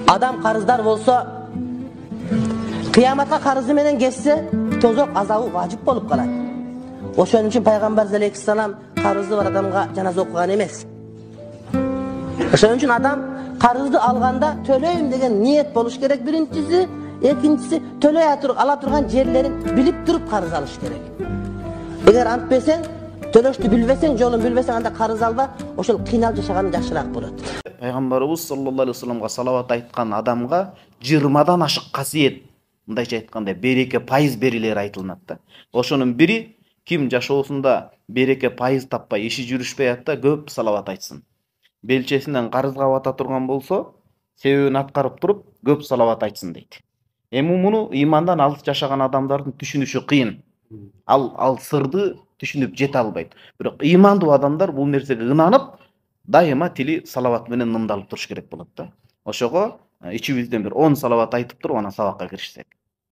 Adam qarızдар bolsa, qiyomatga qarızı menen geçse, tozok azabı vacip bolup kaladi. Oşoning üçün Peygamber aleyhisselam qarızı var adamga janaza okugan emes. Oşoning üçün adam qarızды alganda төлөйм деген niyet boluş gerek birincisi, ikincisi төлөy ala turgan жерlerin bilip durup qarız alış gerek. Eğer antpesen, төлөштү bilbesең, жолун bilbesең, анда qarız alba, oşol kıynalып жашаганың жакшыраак болот. Пайгамбарыбыз саллаллаху алейхи вассаламга салават айткан адамга 20дан ашык касиет, мындайча айтканда береке пайыз берилер айтылынат да. Ошонун бири ким жашоосунда береке пайыз таппай иши жүрүшпөй атта көп салават айтсын. Белчесинен карызга бата турган болсо, себебин аткарып туруп көп салават айтсын дейт. Эми муну имандан алыс жашаган адамдардын түшүнүшү кыйын. Ал сырды түшүнүп жете албайт. Бирок имандуу адамдар бул нерсеге ынанып, дайыма тили салават менен нымдалып туруш керек болот да. Ошого ичибизден бир 10 салават айтып туруп анан сабакка киришсек.